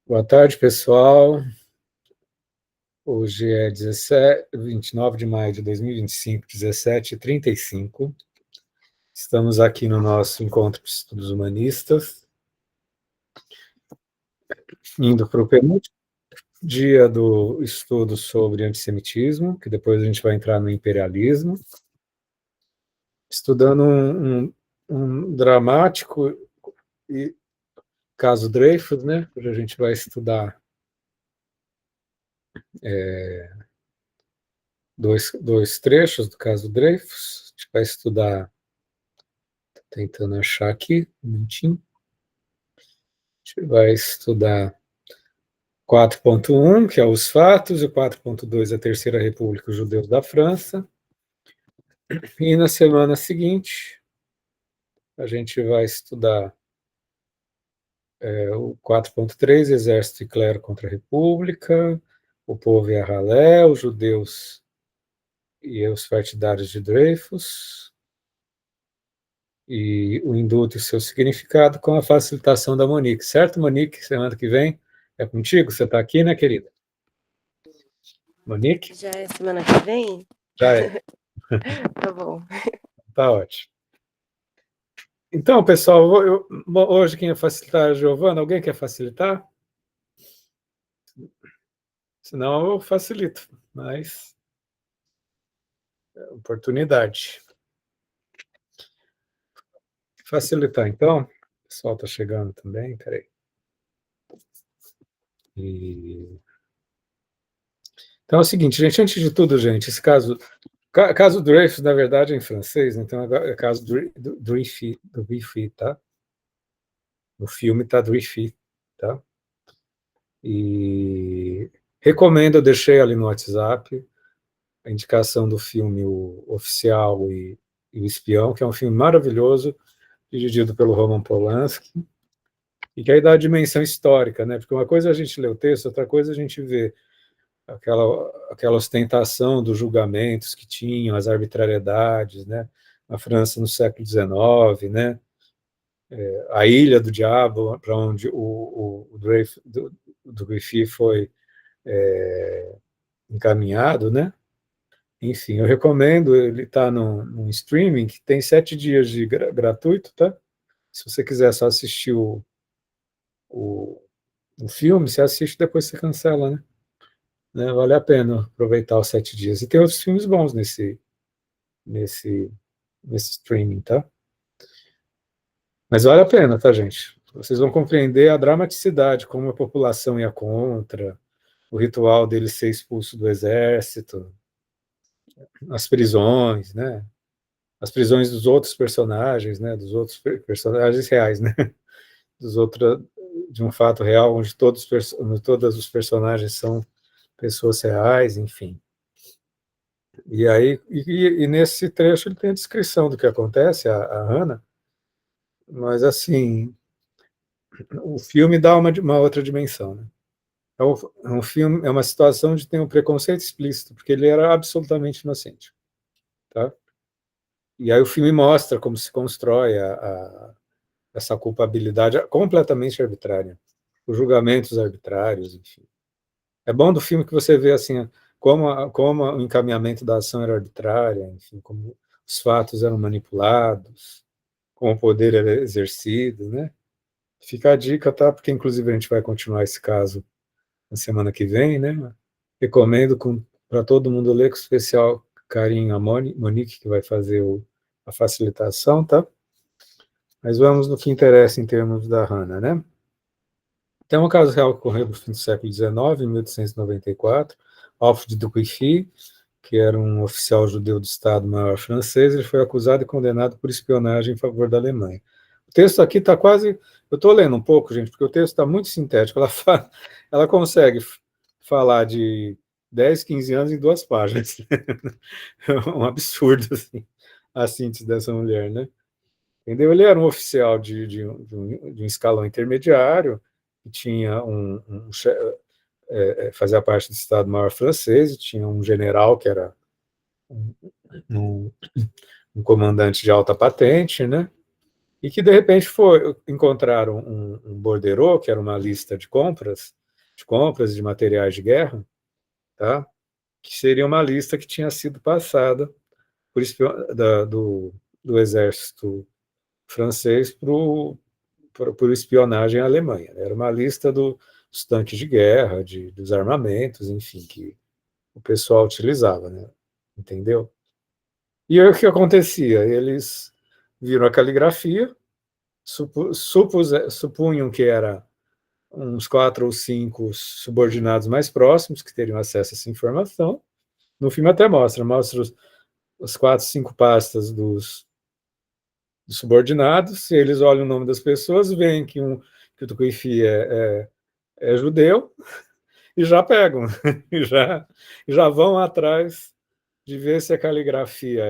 Boa tarde, pessoal. Hoje é 29 de maio de 2025, 17h35. Estamos aqui no nosso encontro de estudos humanistas, indo para o penúltimo dia do estudo sobre antissemitismo, que depois a gente vai entrar no imperialismo, estudando um dramático caso Dreyfus, né? Hoje a gente vai estudar dois trechos do caso Dreyfus. A gente vai estudar, tentando achar aqui, um minutinho. A gente vai estudar 4.1, que é os fatos, e o 4.2, a Terceira República, os judeus da França. E na semana seguinte, a gente vai estudar o 4.3, Exército e Clero contra a República, o povo e a ralé, os judeus e os partidários de Dreyfus, e o indulto e seu significado com a facilitação da Monique. Certo, Monique? Semana que vem é contigo? Você está aqui, né, querida? Monique? Já é semana que vem? Já é. Tá bom. Tá ótimo. Então, pessoal, hoje quem ia facilitar é a Giovana. Alguém quer facilitar? Senão eu facilito, mas é oportunidade. Facilitar, então. O pessoal está chegando também, peraí. Então é o seguinte, gente, antes de tudo, gente, esse caso Dreyfus, na verdade, é em francês, então é caso Dreyfus, tá? No filme está Dreyfus, tá? E recomendo, eu deixei ali no WhatsApp a indicação do filme O Oficial e o Espião, que é um filme maravilhoso, dirigido pelo Roman Polanski, e que aí dá a dimensão histórica, né? Porque uma coisa é a gente ler o texto, outra coisa é a gente ver aquela ostentação dos julgamentos que tinham, as arbitrariedades, né? Na França no século XIX, né? A Ilha do Diabo, para onde o Dreyfus foi encaminhado, né? Enfim, eu recomendo, ele está num streaming que tem 7 dias de gratuito, tá? Se você quiser só assistir o, o filme, você assiste, depois você cancela, né? Vale a pena aproveitar os 7 dias. E tem outros filmes bons nesse, nesse streaming, tá? Mas vale a pena, tá, gente? Vocês vão compreender a dramaticidade, como a população ia contra, o ritual dele ser expulso do exército, as prisões, né? As prisões dos outros personagens, né? Dos outros personagens reais, né? Dos outros, de um fato real, onde todos os personagens são pessoas reais, enfim. E aí, nesse trecho ele tem a descrição do que acontece, a Hannah, mas assim, o filme dá uma outra dimensão, né? É um filme, é uma situação de ter um preconceito explícito, porque ele era absolutamente inocente, tá? E aí o filme mostra como se constrói essa culpabilidade completamente arbitrária, os julgamentos arbitrários, enfim. É bom do filme que você vê assim como o encaminhamento da ação era arbitrária, enfim, como os fatos eram manipulados, como o poder era exercido, né? Fica a dica, tá? Porque inclusive a gente vai continuar esse caso na semana que vem, né? Recomendo para todo mundo ler com especial carinho a Monique, que vai fazer a facilitação, tá? Mas vamos no que interessa em termos da Hannah, né? Então, um caso real que ocorreu no fim do século XIX, em 1894, Alfred de Guiffy, que era um oficial judeu do Estado-Maior francês, ele foi acusado e condenado por espionagem em favor da Alemanha. O texto aqui está quase... Eu estou lendo um pouco, gente, porque o texto está muito sintético. Ela consegue falar de 10, 15 anos em 2 páginas. É um absurdo, assim, a síntese dessa mulher, né? Entendeu? Ele era um oficial de um escalão intermediário, que tinha fazia parte do Estado-Maior francês, e tinha um general que era um, um comandante de alta patente, né? e que de repente encontraram um borderô, que era uma lista de compras de materiais de guerra, tá? Que seria uma lista que tinha sido passada do exército francês por espionagem à Alemanha. Era uma lista dos tanques de guerra, dos armamentos, enfim, que o pessoal utilizava, né? Entendeu? E aí o que acontecia? Eles viram a caligrafia, supunham que era uns 4 ou 5 subordinados mais próximos que teriam acesso a essa informação. No filme até mostra as 4, 5 pastas dos subordinados, e eles olham o nome das pessoas, veem que o Tucuifi é judeu, e já pegam, e já vão atrás de ver se a caligrafia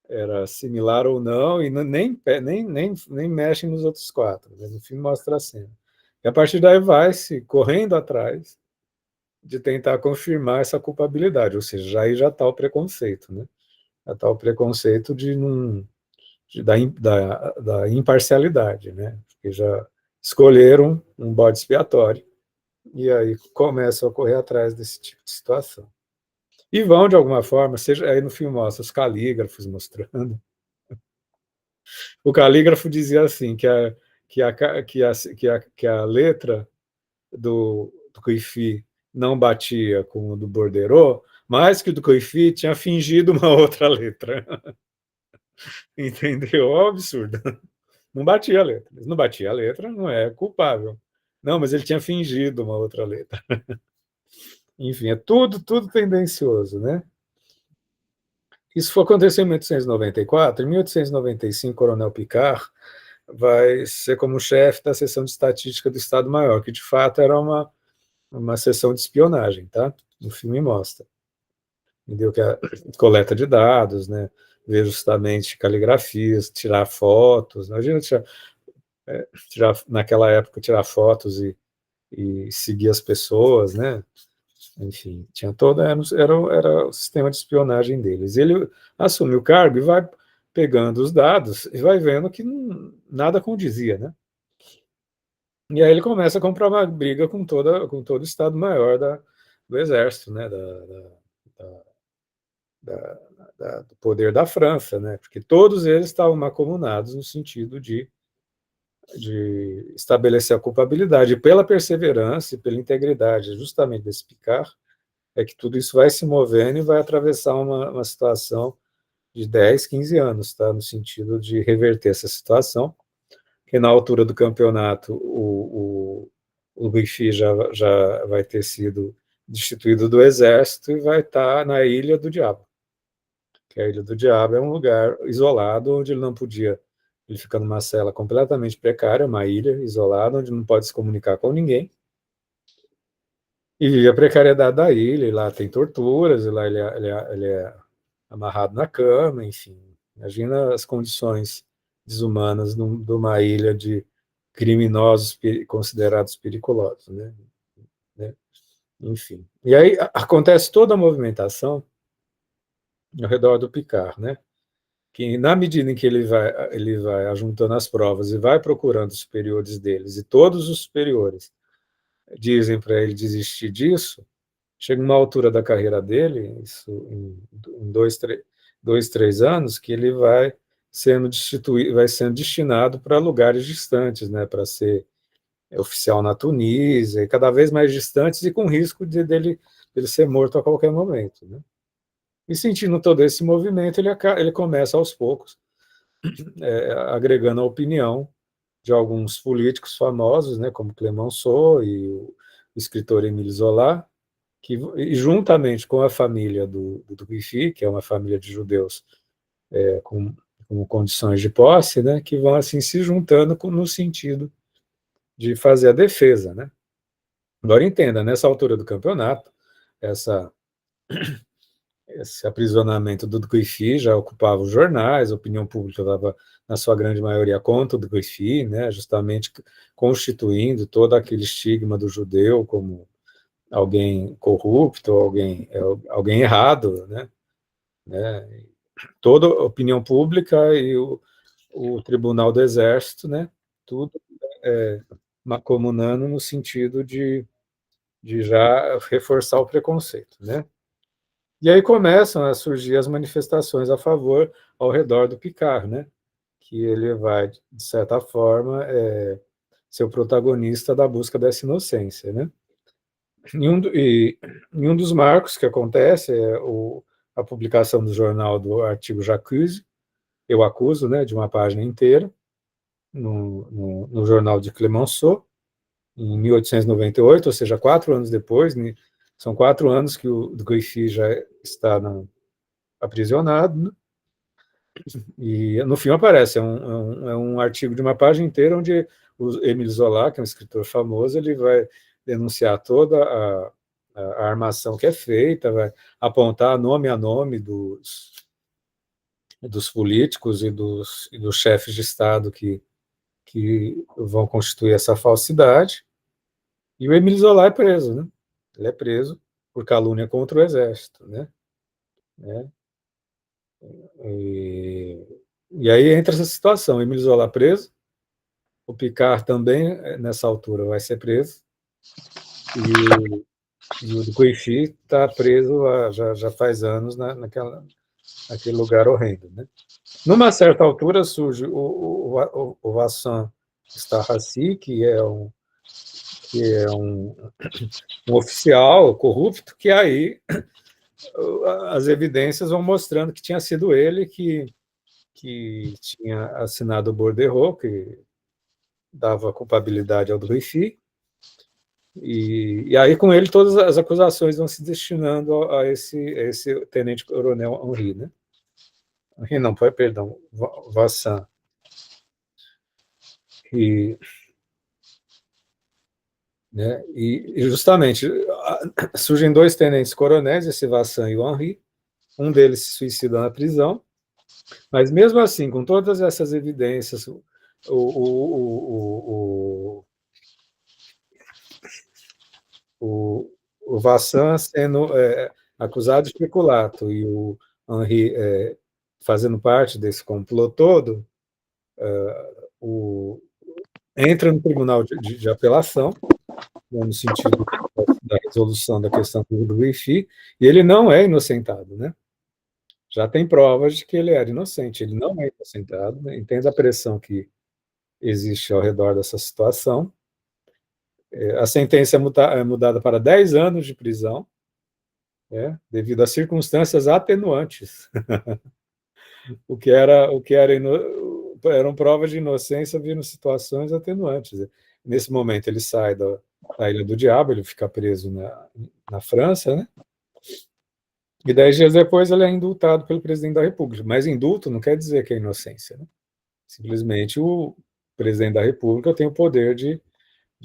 era similar ou não, e nem mexem nos outros 4. Né? No filme mostra a cena. E a partir daí vai-se correndo atrás de tentar confirmar essa culpabilidade, ou seja, aí já está o preconceito, né? Já está o preconceito da imparcialidade, né? Porque já escolheram um bode expiatório e aí começam a correr atrás desse tipo de situação. E vão, de alguma forma, seja aí no filme mostra os calígrafos mostrando. O calígrafo dizia assim, que a letra do Coifi não batia com o do Borderot, mas que o do Coifi tinha fingido uma outra letra. Entendeu? É um absurdo. Não batia a letra. Não batia a letra, não é culpável. Não, mas ele tinha fingido uma outra letra. Enfim, é tudo tendencioso, né? Isso aconteceu em 1894. Em 1895, o Coronel Picard vai ser como chefe da seção de estatística do Estado-Maior, que de fato era uma seção de espionagem, tá? O filme mostra. Entendeu? Que é a coleta de dados, né? Ver justamente caligrafias, tirar fotos. Imagina naquela época, tirar fotos e seguir as pessoas, né? Enfim, tinha era o sistema de espionagem deles. Ele assume o cargo e vai pegando os dados e vai vendo que nada condizia, né? E aí ele começa a comprar uma briga com todo o Estado-Maior do Exército, né? Do poder da França, né? Porque todos eles estavam mancomunados no sentido de estabelecer a culpabilidade. E pela perseverança e pela integridade justamente desse Picard, é que tudo isso vai se movendo e vai atravessar uma situação de 10, 15 anos, tá? No sentido de reverter essa situação, que na altura do campeonato o Bifi já vai ter sido destituído do exército e vai estar na Ilha do Diabo. Que a Ilha do Diabo é um lugar isolado, onde ele não podia, ele fica numa cela completamente precária, uma ilha isolada, onde não pode se comunicar com ninguém, e vive a precariedade da ilha, e lá tem torturas, e lá ele é amarrado na cama, enfim. Imagina as condições desumanas de uma ilha de criminosos considerados periculosos, né? Enfim. E aí acontece toda a movimentação ao redor do Picard, né? Que na medida em que ele vai ajuntando as provas e vai procurando os superiores deles, e todos os superiores dizem para ele desistir disso, chega uma altura da carreira dele, isso em 2, 3 anos, que ele vai sendo destituído, vai sendo destinado para lugares distantes, né, para ser oficial na Tunísia, e cada vez mais distantes e com risco dele ser morto a qualquer momento, né? E sentindo todo esse movimento, ele começa aos poucos, agregando a opinião de alguns políticos famosos, né, como Clemenceau e o escritor Émile Zola, e juntamente com a família do Guifi, que é uma família de judeus com condições de posse, né, que vão assim se juntando no sentido de fazer a defesa, né? Agora entenda, nessa altura do campeonato, essa, esse aprisionamento do Guifi já ocupava os jornais, a opinião pública estava, na sua grande maioria, contra o Guifi, né, justamente constituindo todo aquele estigma do judeu como alguém corrupto, alguém errado, né? Toda a opinião pública e o Tribunal do Exército, né? Tudo mancomunando no sentido de já reforçar o preconceito, né? E aí começam a surgir as manifestações a favor ao redor do Picard, né? Que ele vai, de certa forma, ser o protagonista da busca dessa inocência, né? Em um dos marcos que acontece a publicação do jornal do artigo J'accuse, Eu Acuso, né, de uma página inteira, no jornal de Clemenceau, em 1898, ou seja, 4 anos depois, né, são 4 anos que o Guifi já está aprisionado, né, e no fim aparece, é um artigo de uma página inteira onde o Émile Zola, que é um escritor famoso, ele vai denunciar toda a armação que é feita, vai apontar nome a nome dos políticos e dos chefes de Estado que vão constituir essa falsidade, e o Émile Zola é preso, né? Ele é preso por calúnia contra o exército, né? E, e aí entra essa situação, o Émile Zola preso, o Picard também, nessa altura, vai ser preso, e o Guifi está preso já faz anos naquele lugar horrendo, né? Numa certa altura surge o Vassan Starhassi, que é um oficial corrupto, que aí as evidências vão mostrando que tinha sido ele que tinha assinado o bordereau, que dava culpabilidade ao Dreyfus, e aí com ele todas as acusações vão se destinando a esse tenente-coronel Henri, né? Henri não, perdão, Vassan. E, né, e justamente surgem 2 tenentes-coronéis, esse Vassan e o Henri, um deles se suicida na prisão, mas mesmo assim, com todas essas evidências, o, o Vassan sendo acusado de peculato e o Henri fazendo parte desse complô todo, entra no tribunal de apelação, no sentido da resolução da questão do Wi-Fi, e ele não é inocentado, né? Já tem provas de que ele era inocente, ele não é inocentado, né? Entende a pressão que existe ao redor dessa situação. A sentença é mudada para 10 anos de prisão, devido a circunstâncias atenuantes, eram provas de inocência vindo situações atenuantes. Nesse momento ele sai da Ilha do Diabo, ele fica preso na França, né? E 10 dias depois ele é indultado pelo presidente da República. Mas indulto não quer dizer que é inocência, né? Simplesmente o presidente da República tem o poder de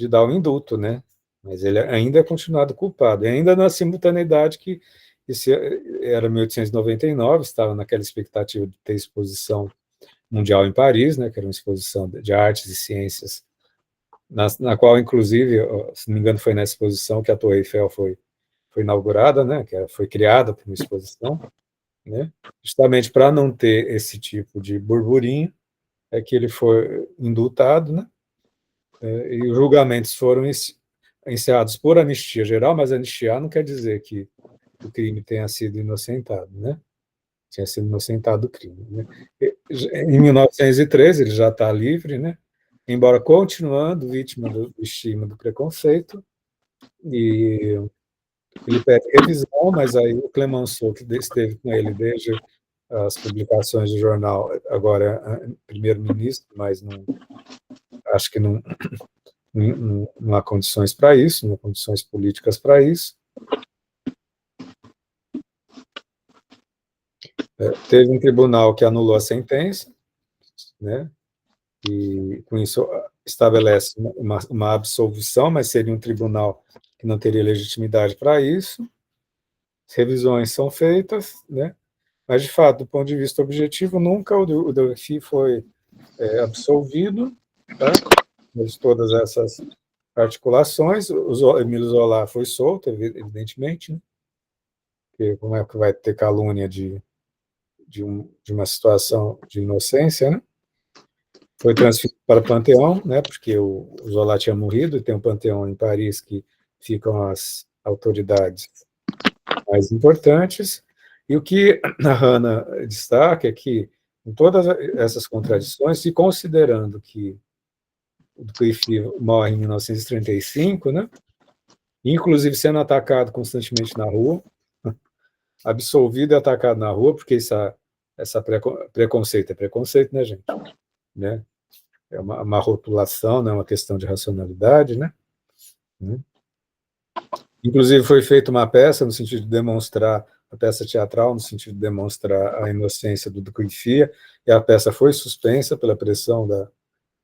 dar o indulto, né? Mas ele ainda é continuado culpado. E ainda na simultaneidade que isso era 1899, estava naquela expectativa de ter exposição mundial em Paris, né, que era uma exposição de artes e ciências, na qual, inclusive, se não me engano, foi nessa exposição que a Torre Eiffel foi inaugurada, né, que foi criada por uma exposição, né, justamente para não ter esse tipo de burburinho, é que ele foi indultado, né, e os julgamentos foram encerrados por anistia geral, mas anistiar não quer dizer que o crime tenha sido inocentado, né? Tinha sido inocentado do crime, né? Em 1913 ele já está livre, né? Embora continuando vítima do estigma do preconceito, e ele pede revisão, mas aí o Clemenceau, que esteve com ele desde as publicações do jornal, agora é primeiro-ministro, mas não, acho que não há condições para isso, não há condições políticas para isso. Teve um tribunal que anulou a sentença, né? E com isso estabelece uma absolvição, mas seria um tribunal que não teria legitimidade para isso. Revisões são feitas, né? Mas, de fato, do ponto de vista objetivo, nunca o Delphi foi absolvido, tá? De todas essas articulações. O Emílio Zola foi solto, evidentemente, né? Porque como é que vai ter calúnia de uma situação de inocência, né? foi transferido para o Panteão, né, porque o Zola tinha morrido, e tem um Panteão em Paris que ficam as autoridades mais importantes. E o que a Hannah destaca é que, em todas essas contradições, e considerando que o Cliff morre em 1935, né, inclusive sendo atacado constantemente na rua, absolvido e atacado na rua, porque essa preconceito é preconceito, né, gente? Né? É uma rotulação, não é uma questão de racionalidade, né? Inclusive foi feita uma peça no sentido de demonstrar, a peça teatral no sentido de demonstrar a inocência do Duquifia, e a peça foi suspensa pela pressão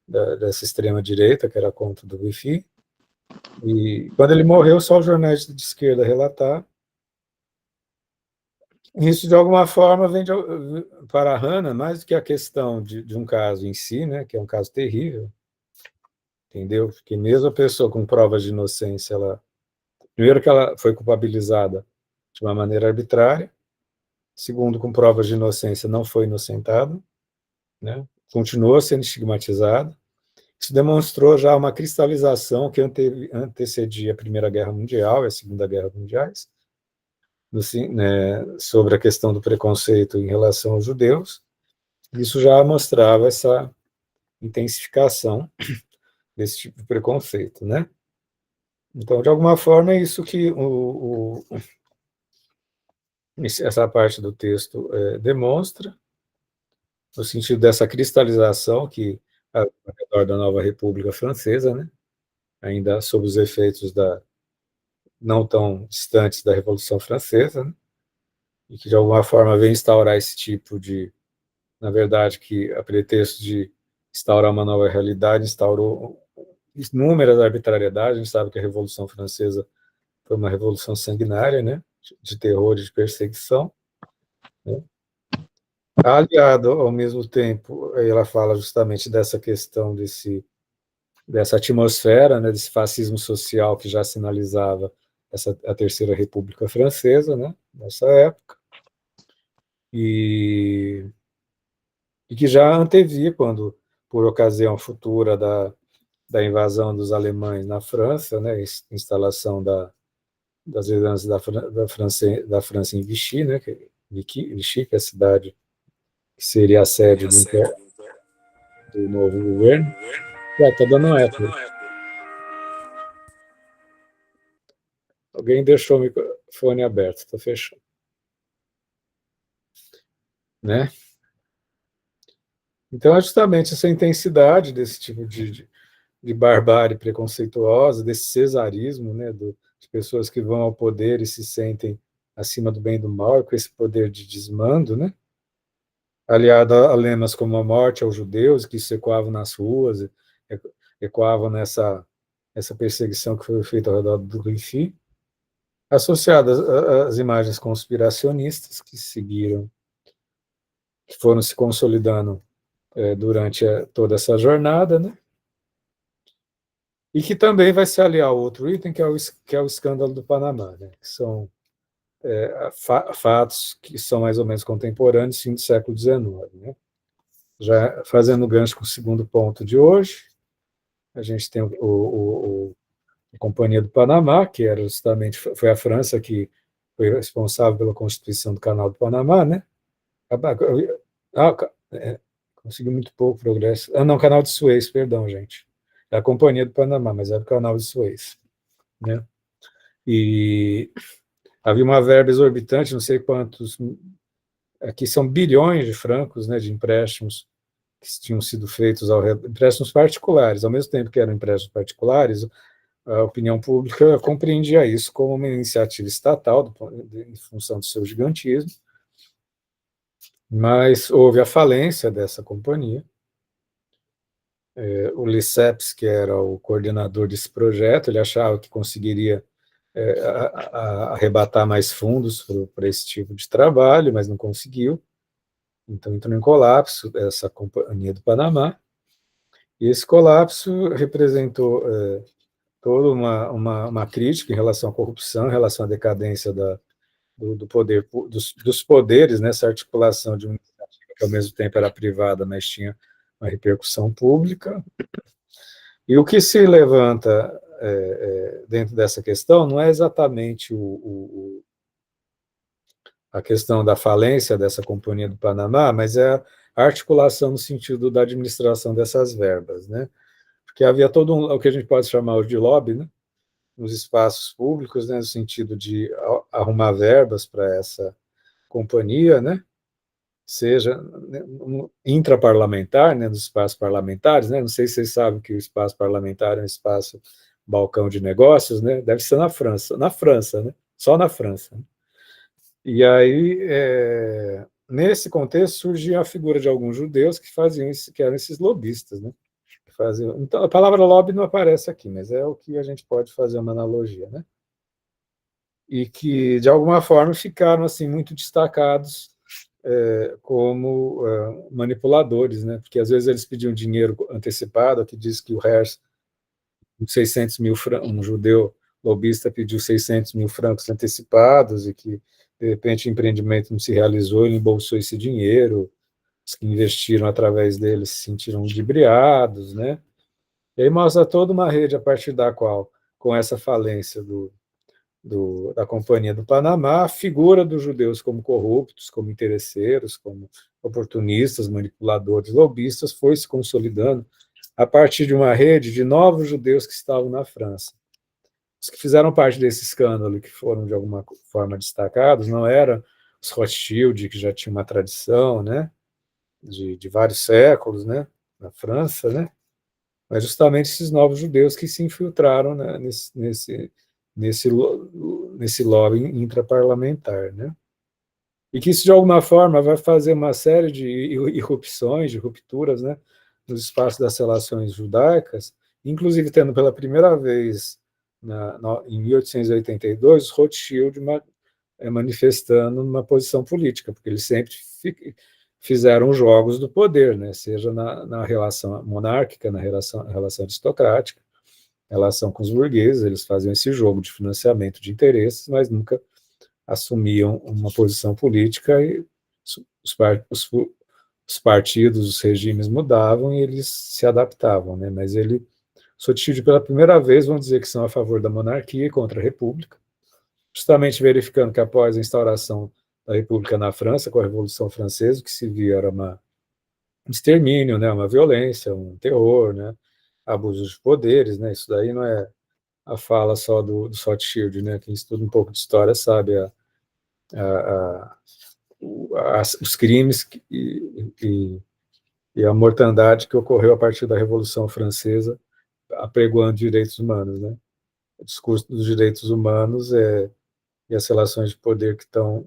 dessa extrema-direita, que era contra o Duquifia, e quando ele morreu, só os jornais de esquerda relataram. Isso, de alguma forma, vem para a Hannah, mais do que a questão de um caso em si, né, que é um caso terrível, entendeu? Porque mesmo a pessoa com provas de inocência, primeiro que ela foi culpabilizada de uma maneira arbitrária, segundo, com provas de inocência, não foi inocentada, né, continuou sendo estigmatizada. Isso demonstrou já uma cristalização que antecedia a Primeira Guerra Mundial e a Segunda Guerra Mundiais, né, sobre a questão do preconceito em relação aos judeus. Isso já mostrava essa intensificação desse tipo de preconceito, né? Então, de alguma forma, é isso que essa parte do texto demonstra, no sentido dessa cristalização que ao redor da nova República Francesa, né? Ainda sob os efeitos não tão distantes da Revolução Francesa, né? E que de alguma forma vem instaurar esse tipo de, na verdade, que a pretexto de instaurar uma nova realidade, instaurou inúmeras arbitrariedades. A gente sabe que a Revolução Francesa foi uma revolução sanguinária, né, de terror e de perseguição, né? Aliado, ao mesmo tempo, ela fala justamente dessa questão dessa atmosfera, né, desse fascismo social que já sinalizava a Terceira República Francesa, né, nessa época, e que já antevia, quando, por ocasião futura da invasão dos alemães na França, né, instalação das lideranças da França em Vichy, né, Vichy, que é a cidade que seria a sede do novo governo. Está dando um eco. Alguém deixou o microfone aberto, estou fechando. Né? Então, é justamente essa intensidade desse tipo de barbárie preconceituosa, desse cesarismo, né, de pessoas que vão ao poder e se sentem acima do bem e do mal, com esse poder de desmando, né, aliado a lemas como a morte aos judeus, que se ecoavam nas ruas, ecoavam essa perseguição que foi feita ao redor do Riffi, associadas às imagens conspiracionistas que seguiram, que foram se consolidando durante toda essa jornada, né? E que também vai se aliar ao outro item, que é o escândalo do Panamá, né? Que são fatos que são mais ou menos contemporâneos, fim do século XIX. Né? Já fazendo gancho com o segundo ponto de hoje, a gente tem a Companhia do Panamá, que era justamente, foi a França que foi responsável pela constituição do Canal do Panamá, né? Conseguiu muito pouco progresso. Não, Canal de Suez, perdão, gente. É a Companhia do Panamá, mas era o Canal de Suez, né? E havia uma verba exorbitante, não sei quantos, aqui são bilhões de francos, né, de empréstimos que tinham sido feitos empréstimos particulares, ao mesmo tempo que eram empréstimos particulares, a opinião pública compreendia isso como uma iniciativa estatal, em função do seu gigantismo, mas houve a falência dessa companhia. O Lesseps, que era o coordenador desse projeto, ele achava que conseguiria arrebatar mais fundos para esse tipo de trabalho, mas não conseguiu. Então entrou em colapso essa Companhia do Panamá, e esse colapso representou toda uma crítica em relação à corrupção, em relação à decadência do poder, dos poderes, nessa articulação de uma iniciativa que ao mesmo tempo era privada, mas tinha uma repercussão pública. E o que se levanta dentro dessa questão não é exatamente a questão da falência dessa Companhia do Panamá, mas é a articulação no sentido da administração dessas verbas, né? Porque havia todo o que a gente pode chamar de lobby, né? Nos espaços públicos, né? No sentido de arrumar verbas para essa companhia, né? Seja intraparlamentar, né, nos espaços parlamentares, né, não sei se vocês sabem que o espaço parlamentar é um espaço balcão de negócios, né, deve ser na França, né, só na França. Né? E aí, nesse contexto, surgia a figura de alguns judeus que faziam isso, que eram esses lobistas, né, que faziam. Então, a palavra lobby não aparece aqui, mas é o que a gente pode fazer uma analogia, né, e que, de alguma forma, ficaram assim muito destacados como manipuladores, né? Porque às vezes eles pediam dinheiro antecipado, aqui diz que o Herz, 600 mil francos, um judeu lobista pediu 600 mil francos antecipados e que, de repente, o empreendimento não se realizou, ele embolsou esse dinheiro, os que investiram através dele se sentiram ludibriados, né? E aí mostra toda uma rede a partir da qual, com essa falência da Companhia do Panamá, a figura dos judeus como corruptos, como interesseiros, como oportunistas, manipuladores, lobistas, foi se consolidando a partir de uma rede de novos judeus que estavam na França. Os que fizeram parte desse escândalo, que foram de alguma forma destacados, não eram os Rothschild, que já tinham uma tradição, né, de vários séculos, né, na França, né, mas justamente esses novos judeus que se infiltraram, né, nesse lobby intraparlamentar, né? E que isso, de alguma forma, vai fazer uma série de irrupções, de rupturas, né, nos espaços das relações judaicas, inclusive tendo pela primeira vez, em 1882, Rothschild manifestando uma posição política, porque eles sempre fizeram jogos do poder, né, seja na relação monárquica, na relação aristocrática, relação com os burgueses, eles faziam esse jogo de financiamento de interesses, mas nunca assumiam uma posição política e os partidos, os regimes mudavam e eles se adaptavam, né? Mas Sotilde, pela primeira vez, vão dizer que são a favor da monarquia e contra a república, justamente verificando que após a instauração da república na França, com a Revolução Francesa, o que se via era um extermínio, né? Uma violência, um terror, né? Abusos de poderes, né? Isso daí não é a fala só do Rothschild, né? Quem estuda um pouco de história sabe a, os crimes e a mortandade que ocorreu a partir da Revolução Francesa, apregoando direitos humanos, né? O discurso dos direitos humanos e as relações de poder que estão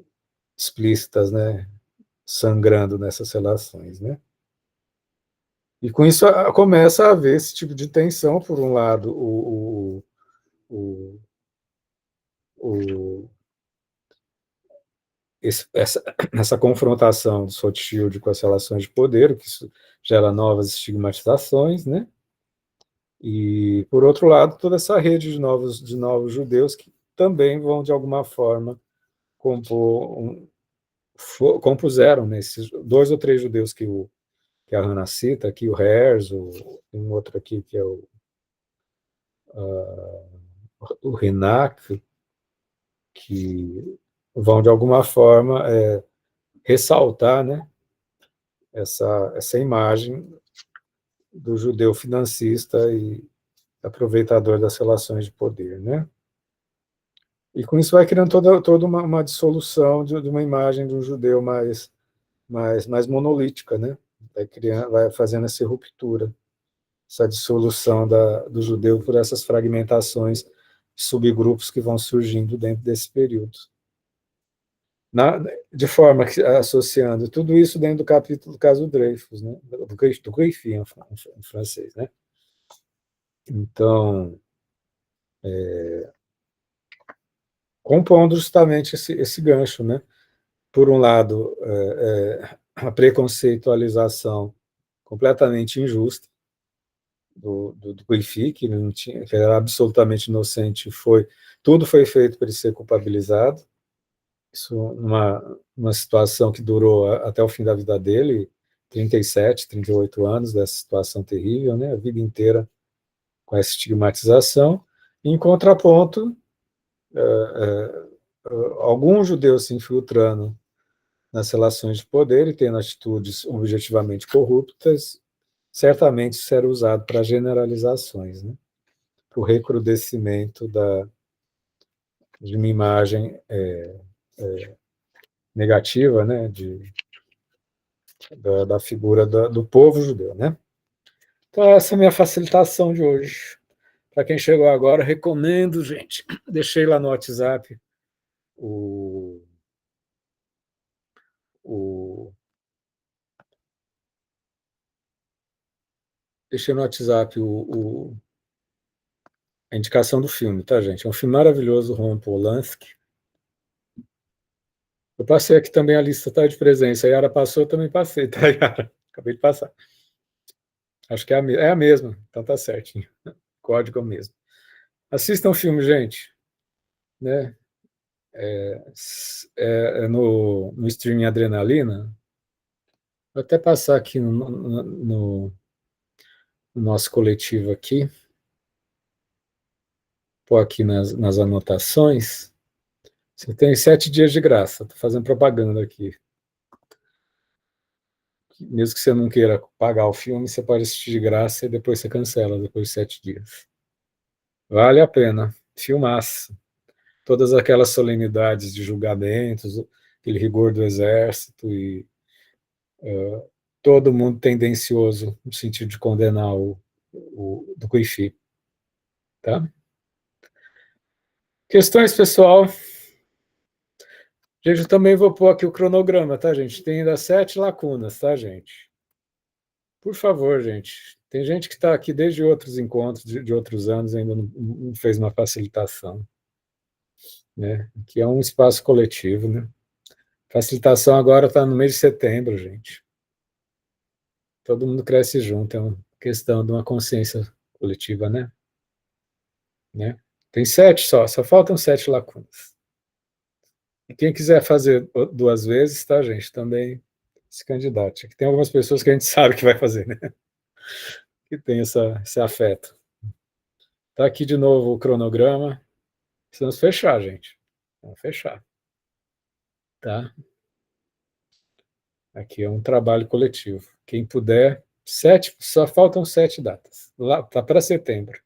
explícitas, né? Sangrando nessas relações, né? E com isso começa a haver esse tipo de tensão, por um lado, o essa confrontação do Rothschild com as relações de poder, que isso gera novas estigmatizações, né? E, por outro lado, toda essa rede de novos judeus que também vão, de alguma forma, compuseram, né, esses 2 ou 3 judeus que a Hannah cita, aqui o Herz, um outro aqui que é o Renak, que vão, de alguma forma, ressaltar, né, essa imagem do judeu financista e aproveitador das relações de poder, né? E com isso vai criando toda uma dissolução de uma imagem de um judeu mais monolítica, né? Vai fazendo essa ruptura, essa dissolução do judeu por essas fragmentações, subgrupos que vão surgindo dentro desse período. De forma que, associando tudo isso dentro do capítulo do caso Dreyfus, né? do Guifi, em francês, né? Então, compondo justamente esse gancho, né? Por um lado, a preconceitualização completamente injusta do Guifi, que era absolutamente inocente, tudo foi feito para ele ser culpabilizado, isso numa situação que durou até o fim da vida dele, 37, 38 anos dessa situação terrível, né? A vida inteira com essa estigmatização. Em contraponto, alguns judeus se infiltrando nas relações de poder e tendo atitudes objetivamente corruptas, certamente isso era usado para generalizações, né? Para o recrudescimento de uma imagem negativa, né? Da figura do povo judeu, né? Então, essa é a minha facilitação de hoje. Para quem chegou agora, recomendo, gente. Deixei lá no WhatsApp o, o deixei no WhatsApp a indicação do filme, tá, gente? É um filme maravilhoso, Roman Polanski. Eu passei aqui também a lista, tá, de presença. A Yara passou, eu também passei, tá, Yara? Acabei de passar. Acho que é a mesma, então tá certinho. Código é o mesmo. Assistam o filme, gente. Né? No streaming Adrenalina. Vou até passar aqui no nosso coletivo aqui. Pôr aqui nas anotações. Você tem 7 dias de graça. Estou fazendo propaganda aqui. Mesmo que você não queira pagar o filme, você pode assistir de graça e depois você cancela, depois de 7 dias. Vale a pena. Filmaço. Todas aquelas solenidades de julgamentos, aquele rigor do exército e todo mundo tendencioso no sentido de condenar do Cuifi. Tá? Questões, pessoal. Gente, eu também vou pôr aqui o cronograma, tá, gente? Tem ainda 7 lacunas, tá, gente? Por favor, gente. Tem gente que está aqui desde outros encontros, de outros anos, ainda não fez uma facilitação. Né? Que é um espaço coletivo, né? Facilitação agora está no mês de setembro, gente. Todo mundo cresce junto, é uma questão de uma consciência coletiva, né? Tem 7 só faltam 7 lacunas. E quem quiser fazer 2 vezes, tá, gente? Também se candidate. Aqui tem algumas pessoas que a gente sabe que vai fazer, né? Que tem esse afeto. Tá aqui de novo o cronograma. Precisamos fechar, gente. Vamos fechar. Tá? Aqui é um trabalho coletivo. Quem puder, só faltam 7 datas. Lá, tá para setembro.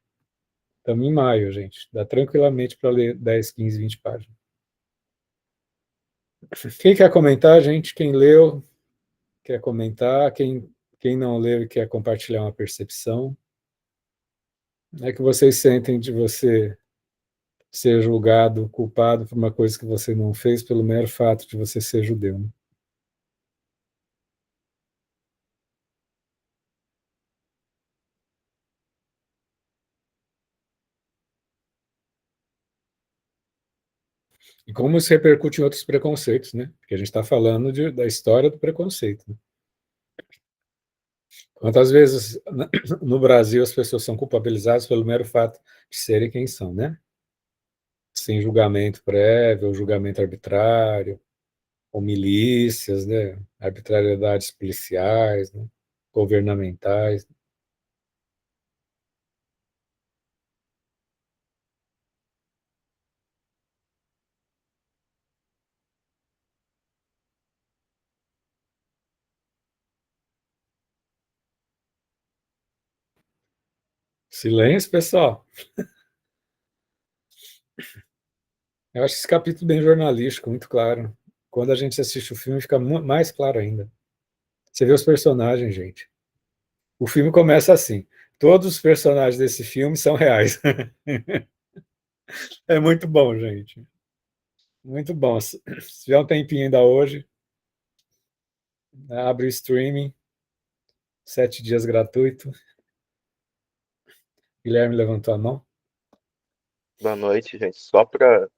Estamos em maio, gente. Dá tranquilamente para ler 10, 15, 20 páginas. Quem quer comentar, gente? Quem leu, quer comentar. Quem não leu e quer compartilhar uma percepção. É que vocês sentem de você ser julgado, culpado por uma coisa que você não fez pelo mero fato de você ser judeu, né? E como isso repercute em outros preconceitos, né? Porque a gente está falando da história do preconceito. Né? Quantas vezes no Brasil as pessoas são culpabilizadas pelo mero fato de serem quem são, né? Sem julgamento prévio, ou julgamento arbitrário, ou milícias, né? Arbitrariedades policiais, né? Governamentais. Silêncio, pessoal. Eu acho esse capítulo bem jornalístico, muito claro. Quando a gente assiste o filme, fica mais claro ainda. Você vê os personagens, gente. O filme começa assim. Todos os personagens desse filme são reais. É muito bom, gente. Muito bom. Se tiver um tempinho ainda hoje, abre o streaming. 7 dias gratuito. Guilherme levantou a mão. Boa noite, gente. Só pra.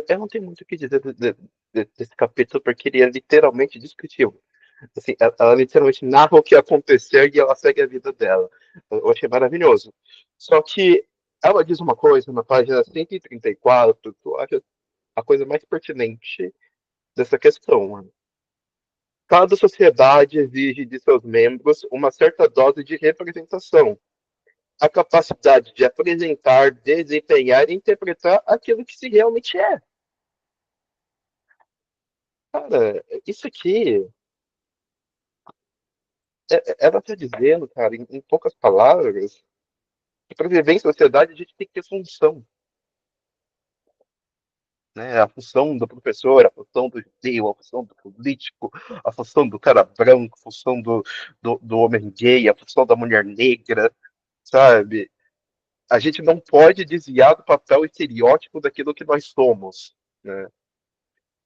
Eu não tenho muito o que dizer desse capítulo, porque ele é literalmente descritivo. Assim, ela literalmente narra o que aconteceu e ela segue a vida dela. Eu achei maravilhoso. Só que ela diz uma coisa na página 134 que eu acho a coisa mais pertinente dessa questão. Mano. Cada sociedade exige de seus membros uma certa dose de representação, a capacidade de apresentar, desempenhar e interpretar aquilo que se realmente é. Cara, isso aqui, ela está dizendo, cara, em poucas palavras, que para viver em sociedade a gente tem que ter função. Né? A função do professor, a função do judeu, a função do político, a função do cara branco, a função do homem gay, a função da mulher negra, sabe? A gente não pode desviar do papel estereótipo daquilo que nós somos, né?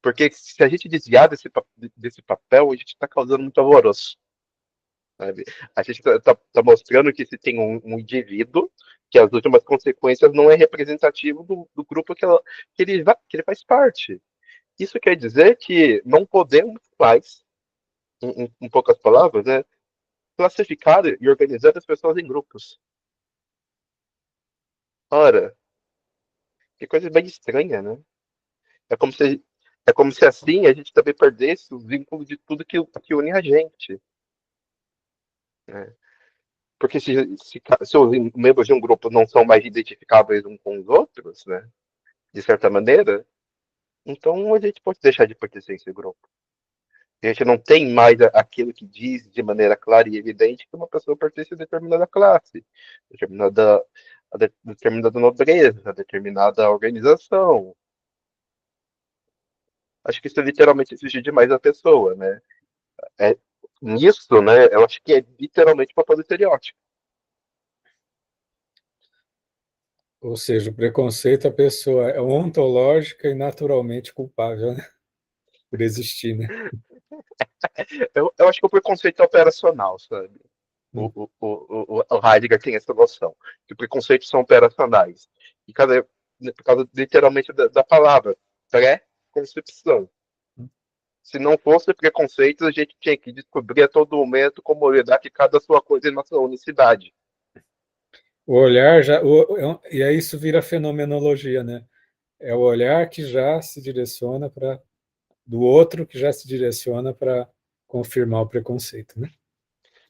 Porque se a gente desviar desse papel, a gente está causando muito alvoroço. Sabe? A gente está mostrando que se tem um indivíduo que as últimas consequências não é representativo do grupo que ele faz parte. Isso quer dizer que não podemos mais, em poucas palavras, né, classificar e organizar as pessoas em grupos. Ora, que coisa bem estranha, né? É como se, é como se assim a gente também perdesse o vínculo de tudo que une a gente. Né? Porque se os membros de um grupo não são mais identificáveis uns com os outros, né, de certa maneira, então a gente pode deixar de pertencer a esse grupo. A gente não tem mais aquilo que diz de maneira clara e evidente que uma pessoa pertence a determinada classe, determinada nobreza, a determinada organização. Acho que isso é literalmente exigir demais da pessoa, né? É, nisso, né, eu acho que é literalmente papel do estereótipo. Ou seja, o preconceito, a pessoa é ontológica e naturalmente culpável, né? Por existir, né? Eu acho que o preconceito é operacional, sabe? Hum. O Heidegger tem essa noção, que preconceitos são operacionais. E por causa literalmente da palavra, pré-concepção. Se não fosse preconceito, a gente tinha que descobrir a todo momento como lidar que cada sua coisa na sua unicidade. O olhar já. E aí isso vira fenomenologia, né? É o olhar que já se direciona para. Do outro que já se direciona para confirmar o preconceito, né?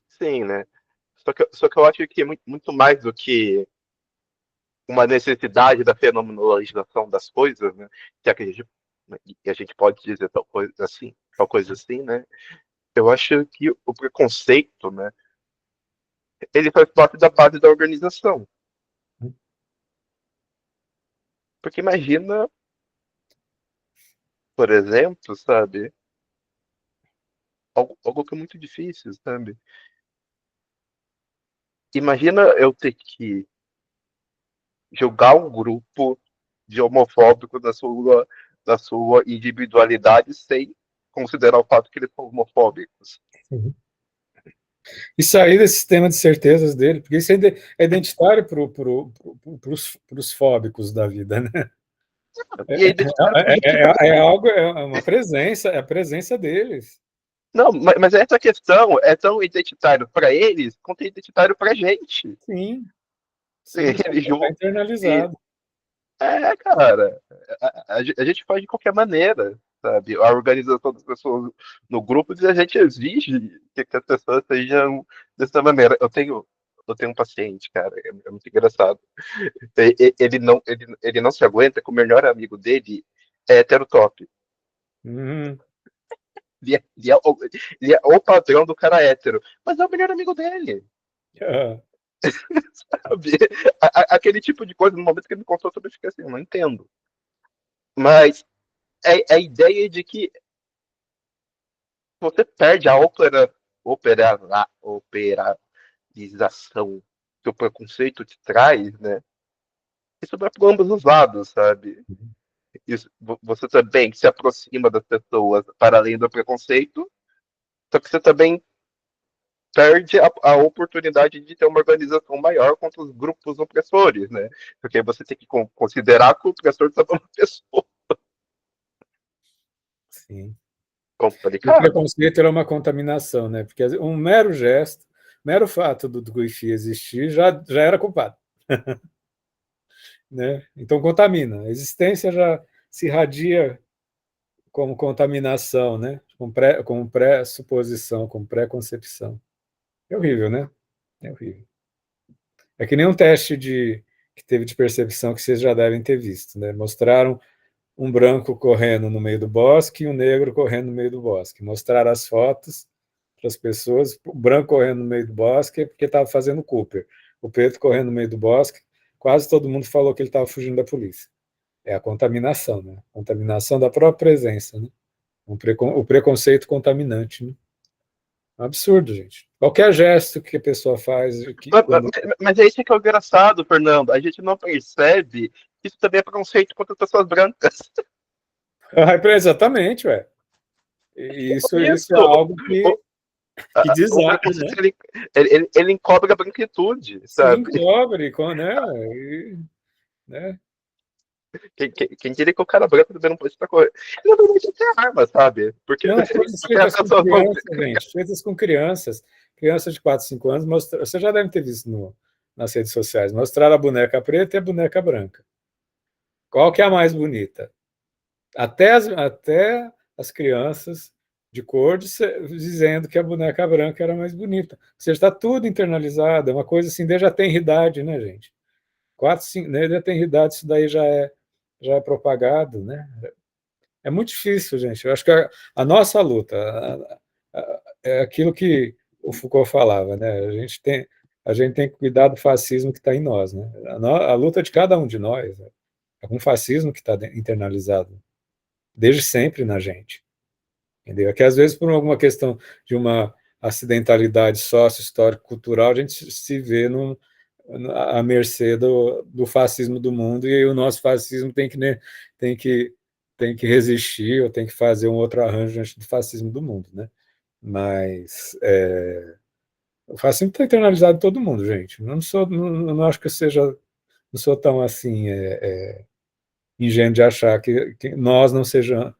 Sim, né? Só que eu acho que é muito mais do que uma necessidade da fenomenologização das coisas, né? Já que a gente pode dizer tal coisa assim, né? Eu acho que o preconceito, né? Ele faz parte da base da organização. Porque imagina, por exemplo, sabe? Algo que é muito difícil, sabe? Imagina eu ter que julgar um grupo de homofóbicos da sua individualidade sem considerar o fato que eles são homofóbicos. Uhum. E sair desse sistema de certezas dele, porque isso é identitário para os fóbicos da vida, né? E é identitário pra gente. É algo, é uma presença, é a presença deles. Não, mas essa questão é tão identitário para eles quanto é identitário para a gente. Sim, sim, Eles está e, internalizado. cara, a gente faz de qualquer maneira, sabe? A organização das pessoas no grupo, a gente exige que as pessoas sejam dessa maneira. Eu tenho um paciente, cara, é muito engraçado. Ele não se aguenta que o melhor amigo dele é heterotop. Uhum. Ele é o padrão do cara hétero, mas é o melhor amigo dele. Ah, Sabe? Aquele tipo de coisa, no momento que ele me contou, eu também fiquei assim, eu não entendo. Mas é a ideia de que você perde a operalização que o preconceito te traz, né? Isso vai para ambos os lados, sabe? Você também se aproxima das pessoas para além do preconceito, só que você também perde a oportunidade de ter uma organização maior contra os grupos opressores, né? Porque você tem que considerar que o opressor está uma pessoa sim. E o complicado. preconceito era uma contaminação, né? Porque um mero gesto, mero fato do Guifi existir já era culpado, né? Então contamina. A existência já se irradia como contaminação, né? Como pré-suposição, como pré-concepção. É horrível, né? É horrível. É que nem um teste que teve de percepção que vocês já devem ter visto, né? Mostraram um branco correndo no meio do bosque e um negro correndo no meio do bosque. Mostraram as fotos para as pessoas, o branco correndo no meio do bosque é porque estava fazendo Cooper. O preto correndo no meio do bosque, quase todo mundo falou que ele estava fugindo da polícia. É a contaminação, né? A contaminação da própria presença, né? O preconceito contaminante, né? Um absurdo, gente. Qualquer gesto que a pessoa faz, Mas é isso que é o engraçado, Fernando. A gente não percebe que isso também é preconceito contra pessoas brancas. Exatamente, ué. Isso é Isso. algo que O desarma, preconceito, né? ele encobre a branquitude, Sim, sabe? cobre, né? Né? Quem diria que o cara branco também não pode estar correndo? Na verdade, até arma, sabe? Porque, Não, coisas porque as feitas com pessoas vão. crianças, gente, feitas com crianças. Crianças de 4, 5 anos, você já deve ter visto nas redes sociais, mostraram a boneca preta e a boneca branca. Qual que é a mais bonita? Até as crianças de cor dizendo que a boneca branca era mais bonita. Ou seja, está tudo internalizado, é uma coisa assim, desde a tenridade, né, gente? 4, 5, desde a tenridade, isso daí já é propagado, né? É muito difícil, gente. Eu acho que a nossa luta é aquilo que o Foucault falava, né? A gente tem que cuidar do fascismo que está em nós, né? A luta de cada um de nós é um fascismo que está internalizado desde sempre na gente, entendeu? É que às vezes por alguma questão de uma acidentalidade sócio-histórico-cultural a gente se vê à mercê do fascismo do mundo e aí o nosso fascismo tem que, tem que resistir ou tem que fazer um outro arranjo diante do fascismo do mundo, né? Mas o fascismo está internalizado em todo mundo, gente. Eu não acho que eu não sou tão assim ingênuo de achar que nós não sejamos,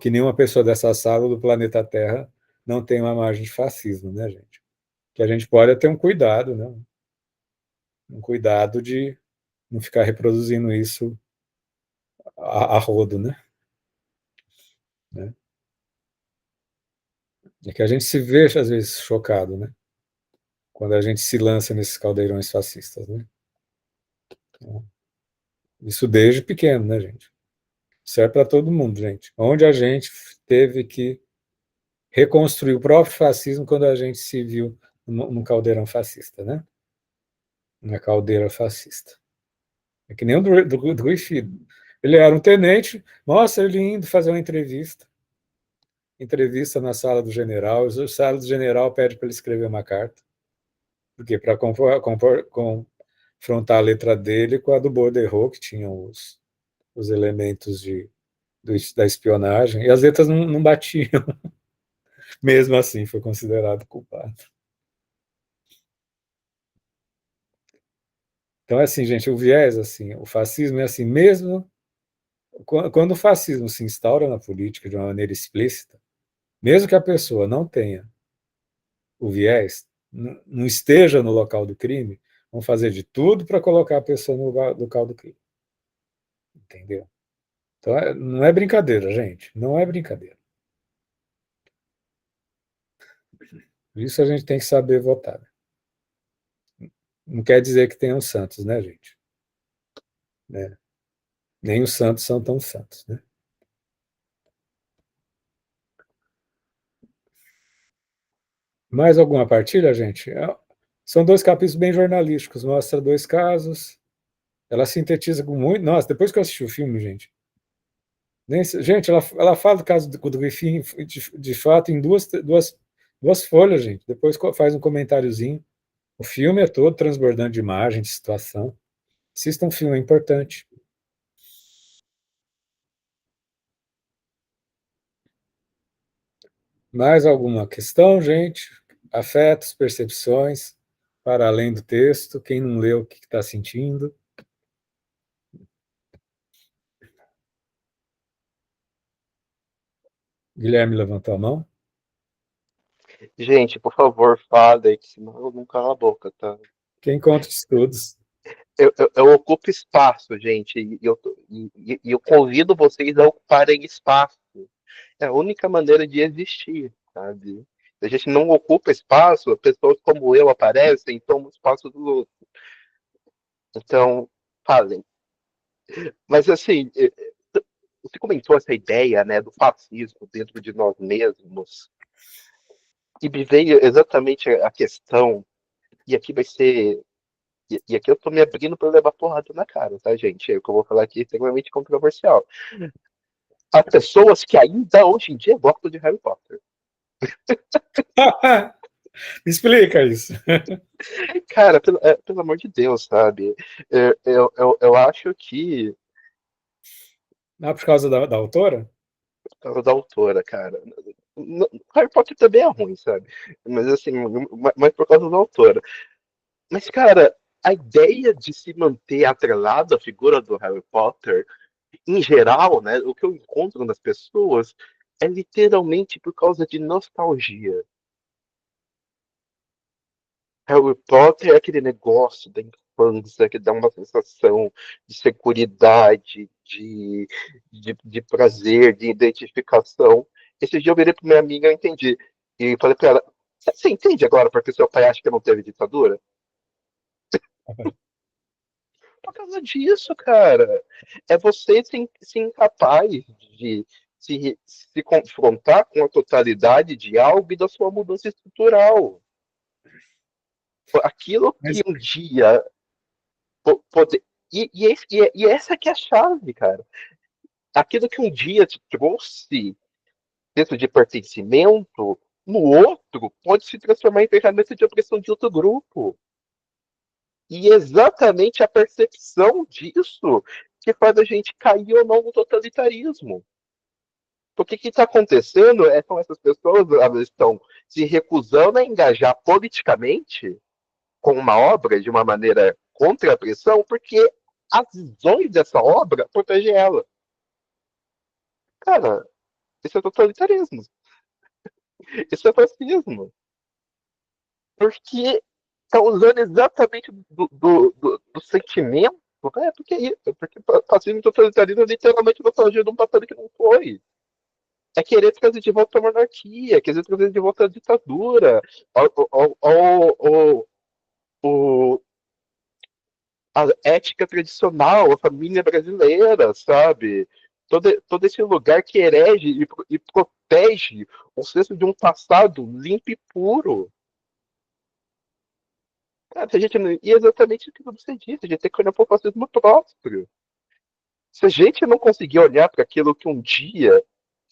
que nenhuma pessoa dessa sala do planeta Terra não tem uma margem de fascismo, né, gente? Que a gente pode ter um cuidado, né? Um cuidado de não ficar reproduzindo isso a rodo, né? É que a gente se vê, às vezes, chocado, né? Quando a gente se lança nesses caldeirões fascistas, né? Isso desde pequeno, né, gente? Serve para todo mundo, gente. Onde a gente teve que reconstruir o próprio fascismo quando a gente se viu num caldeirão fascista, né? Na caldeira fascista. É que nem o do Rui Filho. Ele era um tenente, mostra ele indo fazer uma entrevista na sala do general, a sala do general pede para ele escrever uma carta, porque para confrontar a letra dele com a do Bordeaux, que tinham os elementos da espionagem, e as letras não batiam. Mesmo assim, foi considerado culpado. Então, é assim, gente, o viés, assim, o fascismo é assim, mesmo quando o fascismo se instaura na política de uma maneira explícita, mesmo que a pessoa não tenha o viés, não esteja no local do crime, vão fazer de tudo para colocar a pessoa no local do crime. Entendeu? Então, não é brincadeira, gente. Não é brincadeira. Por isso a gente tem que saber votar. Não quer dizer que tenham santos, né, gente? Né? Nem os santos são tão santos, né? Mais alguma partilha, gente? São 2 capítulos bem jornalísticos, mostra 2 casos, ela sintetiza com muito. Nossa, depois que eu assisti o filme, gente. Gente, ela fala do caso do Griffin de fato em duas folhas, gente. Depois faz um comentáriozinho. O filme é todo transbordando de imagem, de situação. Assista um filme, é importante. Mais alguma questão, gente? Afetos, percepções, para além do texto. Quem não leu, o que está sentindo? Guilherme levantou a mão. Gente, por favor, fale, que senão eu não calo a boca, tá? Quem conta estudos? Eu ocupo espaço, gente, e eu convido vocês a ocuparem espaço. É a única maneira de existir, sabe? Se a gente não ocupa espaço, pessoas como eu aparecem e tomam o espaço do outro. Então, falem. Mas assim, você comentou essa ideia, né, do fascismo dentro de nós mesmos, e me veio exatamente a questão, e aqui vai ser. E aqui eu tô me abrindo para levar porrada na cara, tá, gente? O que eu vou falar aqui é extremamente controversial. Há pessoas que ainda hoje em dia gostam de Harry Potter. Explica isso. Cara, pelo amor de Deus, sabe? Eu acho que. Não é por causa da autora? Por causa da autora, cara. Harry Potter também é ruim, sabe? Mas assim, mas por causa da autora. Mas, cara, a ideia de se manter atrelado à figura do Harry Potter, em geral, né, o que eu encontro nas pessoas é literalmente por causa de nostalgia. Harry Potter é aquele negócio da infância que dá uma sensação de seguridade, de prazer, de identificação. Esse dia eu virei para minha amiga e entendi. E falei para ela: você entende agora porque seu pai acha que não teve ditadura? Por causa disso, cara. É você se incapaz de se confrontar com a totalidade de algo e da sua mudança estrutural. Aquilo que Mas, um dia poder. E essa que é a chave, cara. Aquilo que um dia te trouxe dentro de pertencimento, no outro, pode se transformar em ferramenta de opressão de outro grupo. E exatamente a percepção disso que faz a gente cair ou não no totalitarismo. Porque o que está acontecendo é que essas pessoas elas estão se recusando a engajar politicamente com uma obra de uma maneira contra a pressão, porque as visões dessa obra protegem ela. Cara, isso é totalitarismo. Isso é fascismo. Porque está usando exatamente do sentimento. Porque fascismo e totalitarismo é literalmente nostalgia de um passado que não foi. É querer trazer de volta a monarquia, querer trazer de volta a ditadura, o, a ética tradicional, a família brasileira, sabe? Todo esse lugar que herege e protege o senso de um passado limpo e puro. Cara, a gente não, e é exatamente o que você disse, a gente tem que olhar para o fascismo próprio. Se a gente não conseguir olhar para aquilo que um dia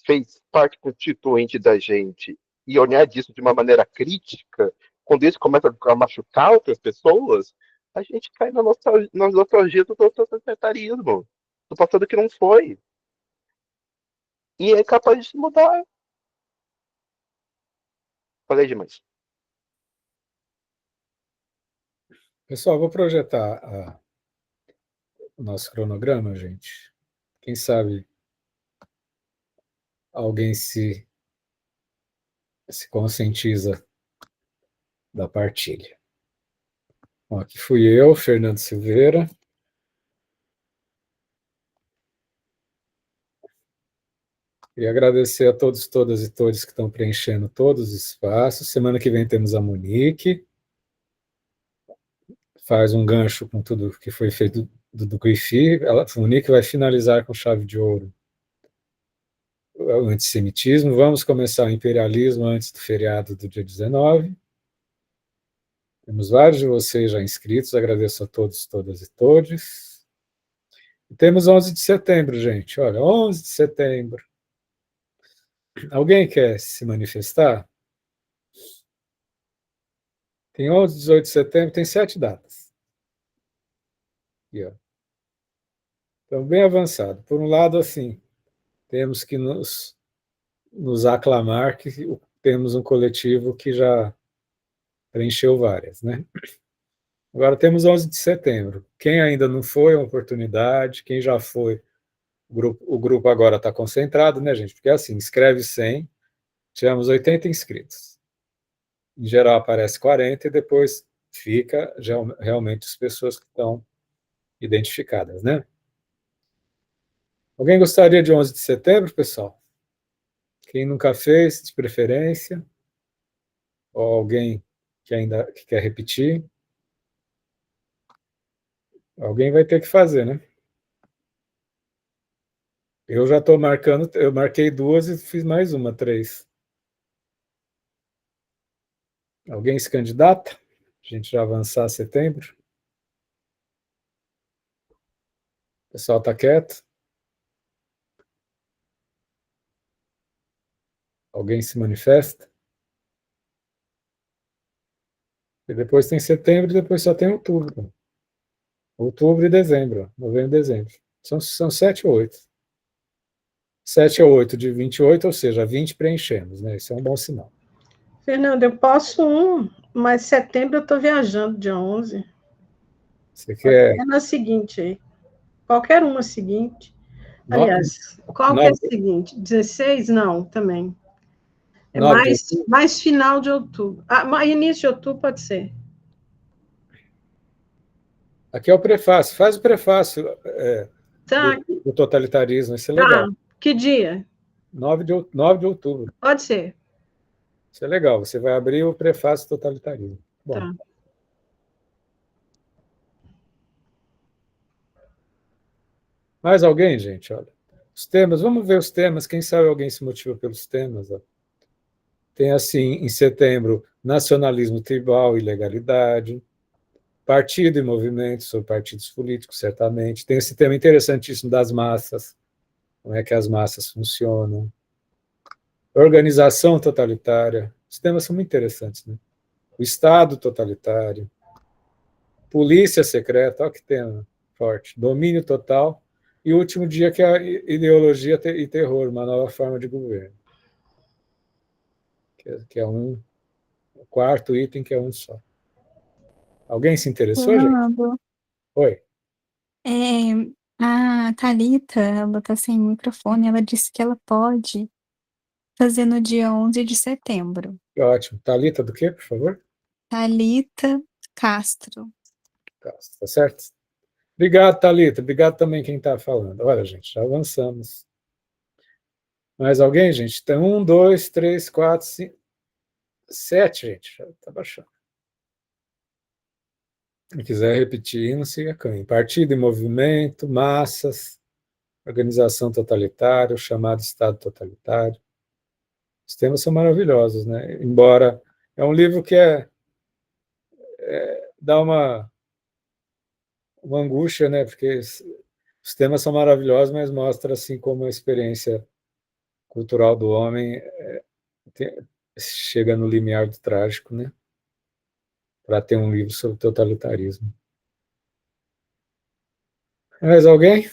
fez parte constituinte da gente e olhar disso de uma maneira crítica, quando isso começa a machucar outras pessoas, a gente cai na nostalgia do totalitarismo, do passado que não foi. E é capaz de se mudar. Falei demais. pessoal, vou projetar o nosso cronograma, gente. Quem sabe alguém se conscientiza da partilha. Bom, aqui fui eu, Fernando Silveira. Queria agradecer a todos, todas e todos que estão preenchendo todos os espaços. Semana que vem temos a Monique. Faz um gancho com tudo que foi feito do Guifi. A Monique vai finalizar com chave de ouro o antissemitismo. Vamos começar o imperialismo antes do feriado do dia 19. Temos vários de vocês já inscritos. Agradeço a todos, todas e todos. E temos 11 de setembro, gente. Olha, 11 de setembro. Alguém quer se manifestar? Tem 11, 18 de setembro, tem 7 datas. Aqui, ó. Então, bem avançado. Por um lado, assim, temos que nos aclamar que temos um coletivo que já preencheu várias, né? Agora temos 11 de setembro. Quem ainda não foi, é uma oportunidade. Quem já foi, o grupo agora está concentrado, né, gente? Porque assim, inscreve 100, tivemos 80 inscritos. Em geral aparece 40 e depois fica realmente as pessoas que estão identificadas, né? Alguém gostaria de 11 de setembro, pessoal? Quem nunca fez, de preferência, ou alguém que ainda quer repetir, alguém vai ter que fazer, né? Eu já estou marcando, eu marquei 2 e fiz mais uma, 3. Alguém se candidata? A gente já avançar a setembro? O pessoal está quieto? Alguém se manifesta? E depois tem setembro e depois só tem outubro. Outubro e dezembro. Novembro e dezembro. São 7 ou 8. 7 ou 8 de 28, ou seja, 20 preenchemos, né? Isso é um bom sinal. Fernando, eu posso mas setembro eu estou viajando, dia 11. Você quer... É na seguinte aí. Qualquer uma seguinte. No, Aliás, qual que é a seguinte? 16? Não, também. É mais final de outubro. Início de outubro pode ser. Aqui é o prefácio. Faz o prefácio Tá. do totalitarismo. Isso é legal. Que dia? 9 de outubro. Pode ser. Isso é legal. Você vai abrir o prefácio do totalitarismo. Bom. Tá. Mais alguém, gente? Olha. Os temas, vamos ver os temas. Quem sabe alguém se motiva pelos temas. Ó. Tem, assim, em setembro, nacionalismo tribal e legalidade. Partido e movimento sobre partidos políticos, certamente. Tem esse tema interessantíssimo das massas. Como é que as massas funcionam. Organização totalitária. Os temas são muito interessantes, né? O Estado totalitário. Polícia secreta, olha que tema forte. Domínio total. E o último dia, que é a ideologia e terror, uma nova forma de governo. Que é o quarto item, que é um só. Alguém se interessou, Fernando, gente? Oi. A Thalita, ela tá sem microfone, ela disse que ela pode fazer no dia 11 de setembro. Ótimo. Thalita do quê, por favor? Thalita Castro. Tá certo? Obrigado, Thalita. Obrigado também quem está falando. Olha, gente, já avançamos. Mais alguém, gente? Tem 1, 2, 3, 4, 5, 7, gente. Já está baixando. Se quiser repetir, não se acanhe. Partido e movimento, massas, organização totalitária, o chamado Estado totalitário. Os temas são maravilhosos, né? Embora é um livro que dá uma angústia, né? Porque os temas são maravilhosos, mas mostra assim como a experiência cultural do homem chega no limiar do trágico, né? Para ter um livro sobre totalitarismo. Mais alguém?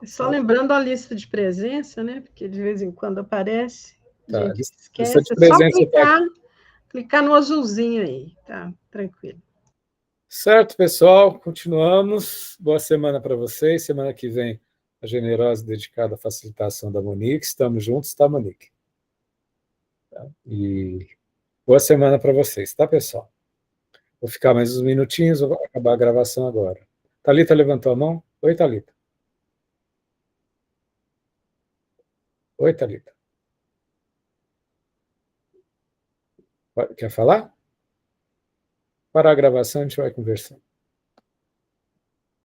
Só lembrando a lista de presença, né? Porque de vez em quando aparece. A gente esquece. De presença, é só clicar no azulzinho aí, tá? Tranquilo. Certo, pessoal, continuamos. Boa semana para vocês. Semana que vem, a generosa e dedicada à facilitação da Monique. Estamos juntos, tá, Monique? Tá? E boa semana para vocês, tá, pessoal? Vou ficar mais uns minutinhos, vou acabar a gravação agora. Thalita levantou a mão? Oi, Thalita. Oi, Thalita. Quer falar? Parar a gravação, a gente vai conversando.